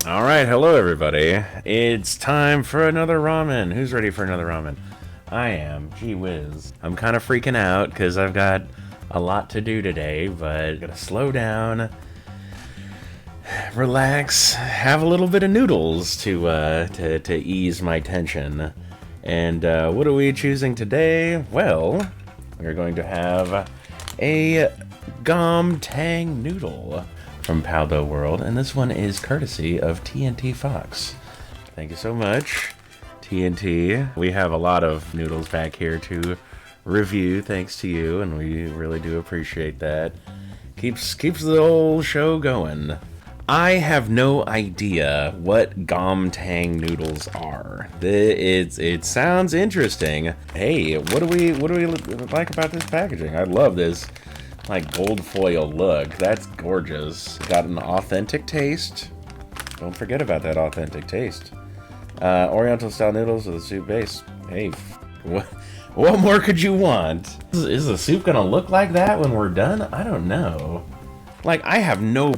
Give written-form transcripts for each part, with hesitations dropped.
Alright, hello everybody. It's time for another ramen. Who's ready for another ramen? I am. Gee whiz. I'm kind of freaking out because I've got a lot to do today, but gotta slow down, relax, have a little bit of noodles to ease my tension. And what are we choosing today? Well, we're going to have a GOMTANG noodle from Paldo World, and this one is courtesy of TNT Fox. Thank you so much, TNT. We have a lot of noodles back here to review, thanks to you, and we really do appreciate that. Keeps the whole show going. I have no idea what GOMTANG noodles are. It sounds interesting. Hey, what do we like about this packaging? I love this like gold foil look. That's gorgeous. Got an authentic taste. Don't forget about that authentic taste. Oriental style noodles with a soup base. Hey, what more could you want? Is the soup gonna look like that when we're done? I don't know. Like, I have no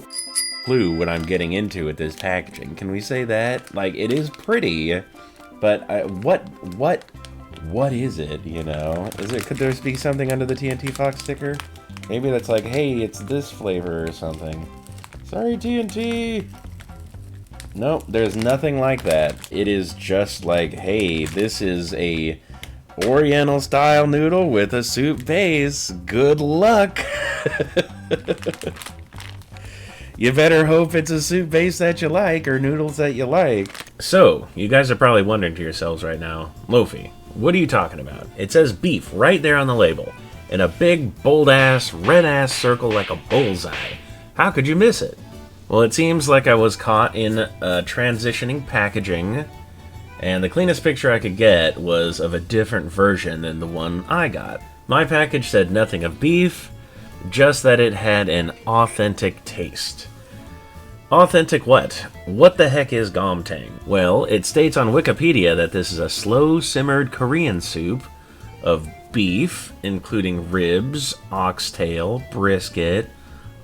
clue what I'm getting into with this packaging. Can we say that? Like, it is pretty, but what is it, you know? Could there be something under the TNT Fox sticker? Maybe that's like, hey, it's this flavor or something. Sorry, TNT. Nope, there's nothing like that. It is just like, hey, this is a Oriental style noodle with a soup base. Good luck. You better hope it's a soup base that you like or noodles that you like. So, you guys are probably wondering to yourselves right now, Loafy, what are you talking about? It says beef right there on the label, in a big, bold-ass, red-ass circle like a bullseye. How could you miss it? Well, it seems like I was caught in transitioning packaging, and the cleanest picture I could get was of a different version than the one I got. My package said nothing of beef, just that it had an authentic taste. Authentic what? What the heck is GOMTANG? Well, it states on Wikipedia that this is a slow-simmered Korean soup of beef, including ribs, oxtail, brisket,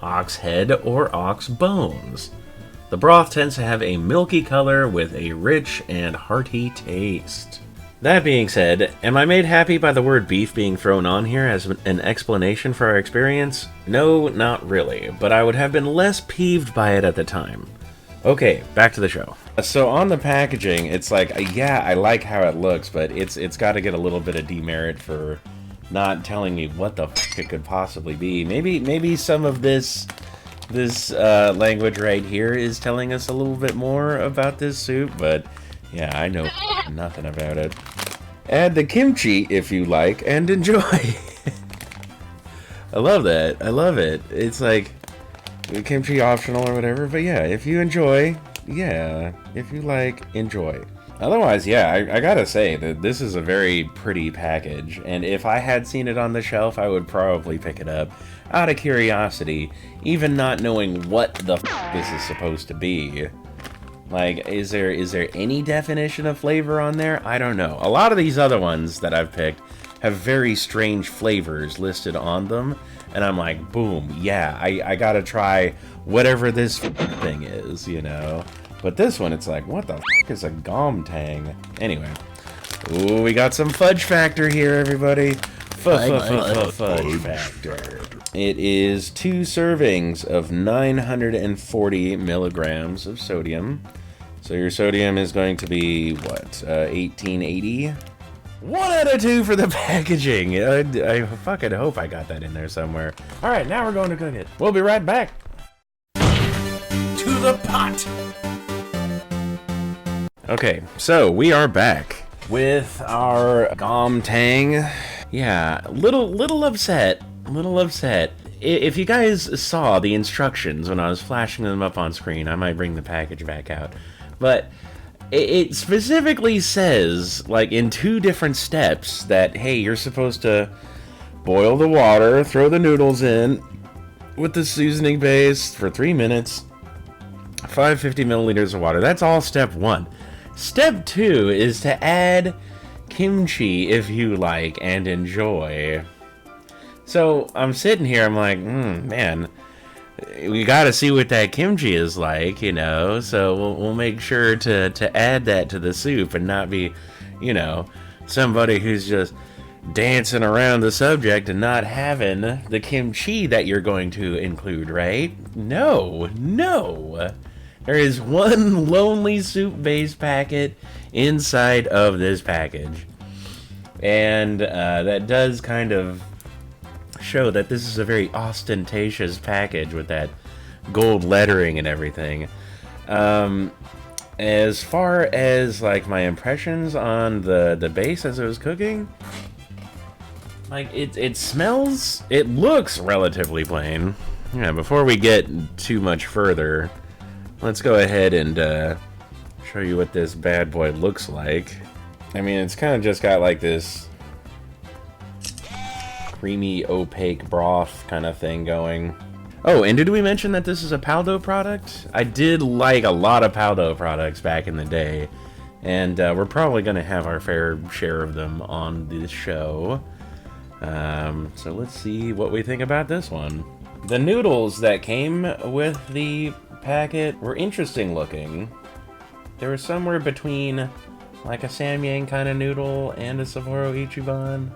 ox head, or ox bones. The broth tends to have a milky color with a rich and hearty taste. That being said, am I made happy by the word beef being thrown on here as an explanation for our experience? No, not really, but I would have been less peeved by it at the time. Okay, back to the show. So on the packaging, it's like, yeah, I like how it looks, but it's got to get a little bit of demerit for not telling me what the f it could possibly be. Maybe some of this language right here is telling us a little bit more about this soup, but yeah, I know nothing about it. Add the kimchi if you like and enjoy. I love that. I love it. It's like kimchi optional or whatever, but yeah, if you enjoy, yeah, if you like, enjoy. Otherwise, yeah, I gotta say that this is a very pretty package, and if I had seen it on the shelf, I would probably pick it up out of curiosity, even not knowing what the f this is supposed to be. Like, is there any definition of flavor on there? I don't know. A lot of these other ones that I've picked have very strange flavors listed on them, and I'm like, boom, yeah, I gotta try whatever this thing is, you know? But this one, it's like, what the f is a GOMTANG? Anyway. Ooh, we got some fudge factor here, everybody. Fudge factor. It is 2 servings of 940 milligrams of sodium. So your sodium is going to be, what, 1880? 1 out of 2 for the packaging. I fucking hope I got that in there somewhere. All right, now we're going to cook it. We'll be right back. To the pot. Okay, so we are back with our GOMTANG. Yeah, little upset. If you guys saw the instructions when I was flashing them up on screen, I might bring the package back out. But it specifically says, like, in 2 different steps that, hey, you're supposed to boil the water, throw the noodles in with the seasoning base for 3 minutes, 550 milliliters of water. That's all step 1. Step 2 is to add kimchi if you like and enjoy. So I'm sitting here, I'm like, man, we got to see what that kimchi is like, you know. So we'll make sure to add that to the soup and not be, you know, somebody who's just dancing around the subject and not having the kimchi that you're going to include, right? No, no. There is one lonely soup-based packet inside of this package. And that does kind of show that this is a very ostentatious package with that gold lettering and everything. As far as like my impressions on the base as it was cooking, like it smells, it looks relatively plain. Yeah, before we get too much further, let's go ahead and show you what this bad boy looks like. I mean, it's kind of just got like this creamy, opaque broth kind of thing going. Oh, and did we mention that this is a Paldo product? I did like a lot of Paldo products back in the day, and we're probably going to have our fair share of them on this show. So let's see what we think about this one. The noodles that came with the packet were interesting looking. They were somewhere between like a Samyang kind of noodle and a Sapporo Ichiban.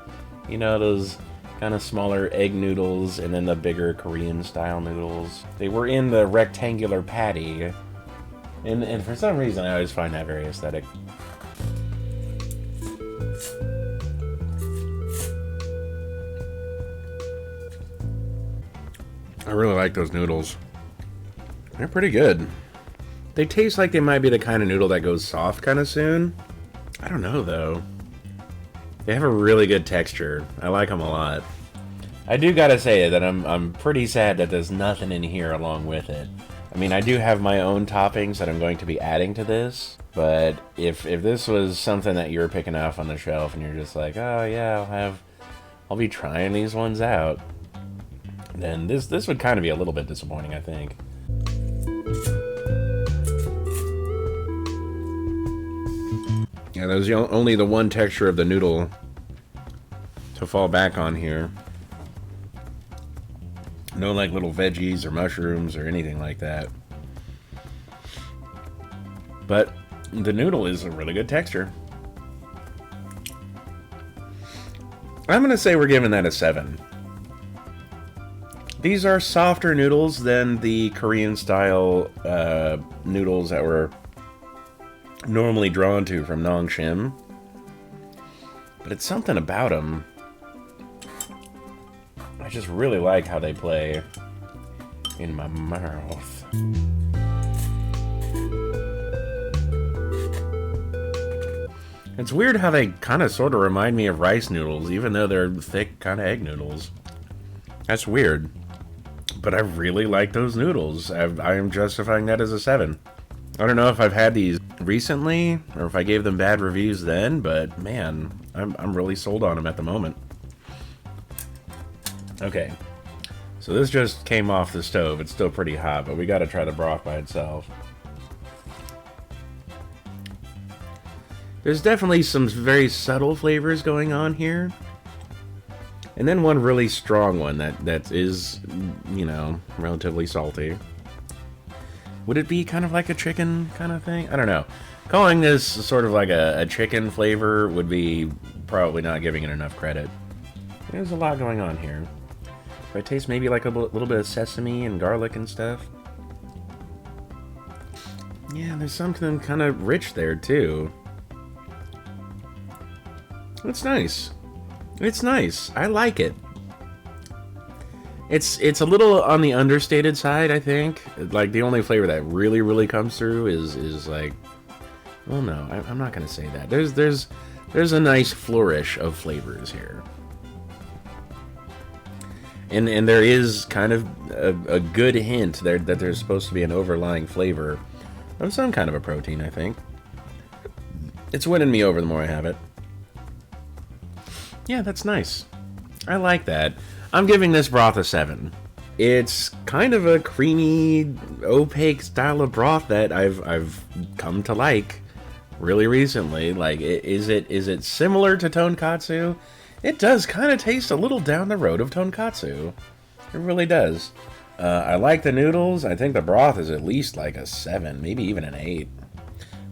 You know, those kind of smaller egg noodles and then the bigger Korean style noodles. They were in the rectangular patty. And for some reason I always find that very aesthetic. I really like those noodles. They're pretty good. They taste like they might be the kind of noodle that goes soft kind of soon. I don't know though. They have a really good texture. I like them a lot. I do gotta say that I'm pretty sad that there's nothing in here along with it. I mean, I do have my own toppings that I'm going to be adding to this, but if this was something that you were picking off on the shelf and you're just like, oh yeah, I'll be trying these ones out, then this would kind of be a little bit disappointing, I think. Yeah, there's only the one texture of the noodle to fall back on here. No like little veggies or mushrooms or anything like that. But the noodle is a really good texture. I'm gonna say we're giving that a 7. These are softer noodles than the Korean style noodles that we're normally drawn to from Nongshim. But it's something about them. I just really like how they play in my mouth. It's weird how they kind of sort of remind me of rice noodles, even though they're thick kind of egg noodles. That's weird. But I really like those noodles. I am justifying that as a 7. I don't know if I've had these recently or if I gave them bad reviews then, but man, I'm really sold on them at the moment. Okay, so this just came off the stove. It's still pretty hot, but we gotta try the broth by itself. There's definitely some very subtle flavors going on here. And then one really strong one that is, you know, relatively salty. Would it be kind of like a chicken kind of thing? I don't know. Calling this sort of like a chicken flavor would be probably not giving it enough credit. There's a lot going on here. But it tastes maybe like a little bit of sesame and garlic and stuff. Yeah, there's something kind of rich there too. It's nice. It's nice. I like it. It's a little on the understated side, I think. Like the only flavor that really comes through is like, well, no, I'm not gonna say that. There's a nice flourish of flavors here, and there is kind of a good hint there that there's supposed to be an overlying flavor of some kind of a protein. I think it's winning me over the more I have it. Yeah, that's nice. I like that. I'm giving this broth a 7. It's kind of a creamy, opaque style of broth that I've come to like really recently. Like, is it similar to tonkatsu? It does kind of taste a little down the road of tonkatsu. It really does. I like the noodles. I think the broth is at least like a 7, maybe even an 8.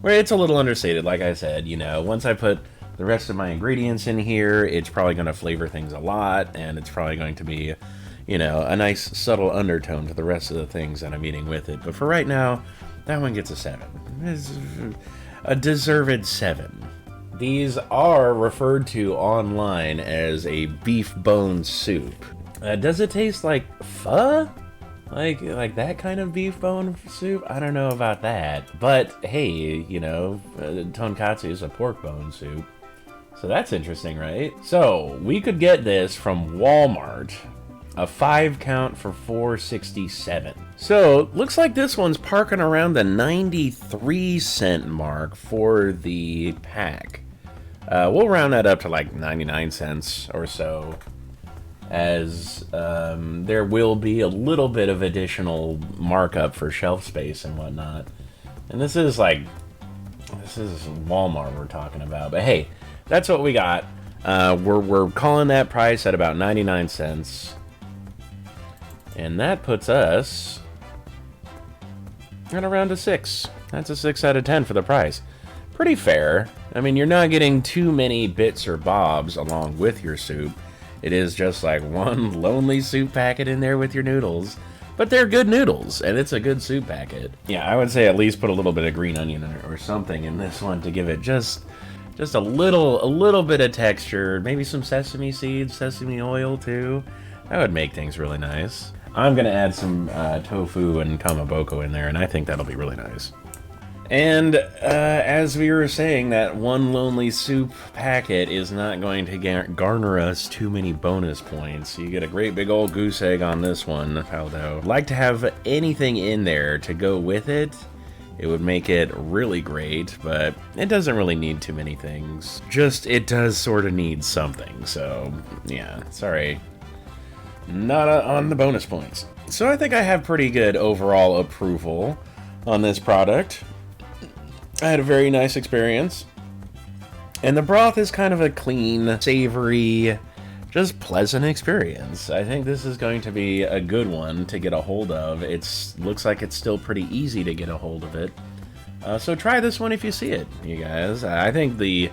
Where it's a little understated, like I said. You know, once I put the rest of my ingredients in here, it's probably going to flavor things a lot, and it's probably going to be, you know, a nice subtle undertone to the rest of the things that I'm eating with it. But for right now, that one gets a 7. It's a deserved 7. These are referred to online as a beef bone soup. Does it taste like pho? Like that kind of beef bone soup? I don't know about that. But hey, you know, tonkatsu is a pork bone soup. So that's interesting, right? So we could get this from Walmart. A 5 count for $4.67. So looks like this one's parking around the 93-cent mark for the pack. We'll round that up to like 99 cents or so, as there will be a little bit of additional markup for shelf space and whatnot. And this is Walmart we're talking about. But hey, that's what we got. We're calling that price at about 99 cents. And that puts us at around a 6. That's a 6 out of 10 for the price. Pretty fair. I mean, you're not getting too many bits or bobs along with your soup. It is just like one lonely soup packet in there with your noodles. But they're good noodles, and it's a good soup packet. Yeah, I would say at least put a little bit of green onion or something in this one to give it just a little bit of texture. Maybe some sesame seeds, sesame oil too. That would make things really nice. I'm going to add some tofu and kamaboko in there, and I think that'll be really nice. And as we were saying, that one lonely soup packet is not going to garner us too many bonus points. You get a great big old goose egg on this one, although I'd like to have anything in there to go with it. It would make it really great, but it doesn't really need too many things. Just, it does sort of need something, so yeah, sorry. Not on the bonus points. So I think I have pretty good overall approval on this product. I had a very nice experience. And the broth is kind of a clean, savory, just pleasant experience. I think this is going to be a good one to get a hold of. It looks like it's still pretty easy to get a hold of it. So try this one if you see it, you guys. I think the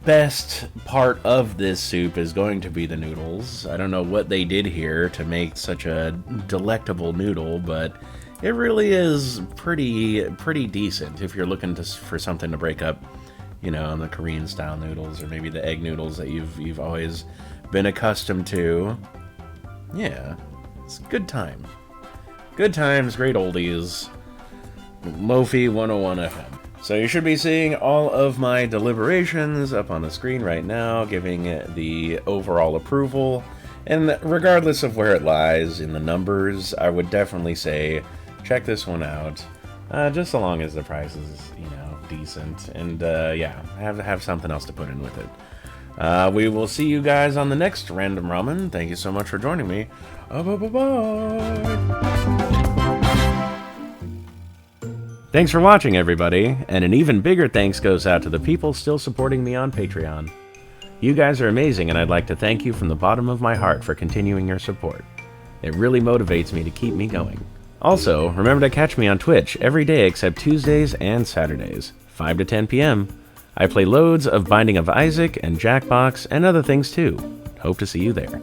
best part of this soup is going to be the noodles. I don't know what they did here to make such a delectable noodle, but it really is pretty decent if you're looking for something to break up, you know, the Korean style noodles or maybe the egg noodles that you've always been accustomed to. Yeah, it's a good time. Good times, great oldies. Loafy 101 FM. So you should be seeing all of my deliberations up on the screen right now, giving it the overall approval. And regardless of where it lies in the numbers, I would definitely say check this one out. Just so long as the price is, you know, decent. And yeah, have something else to put in with it. We will see you guys on the next Random Ramen. Thank you so much for joining me. Bye-bye. Thanks for watching, everybody, and an even bigger thanks goes out to the people still supporting me on Patreon. You guys are amazing, and I'd like to thank you from the bottom of my heart for continuing your support. It really motivates me to keep me going. Also, remember to catch me on Twitch every day except Tuesdays and Saturdays, 5 to 10 p.m. I play loads of Binding of Isaac and Jackbox and other things too. Hope to see you there.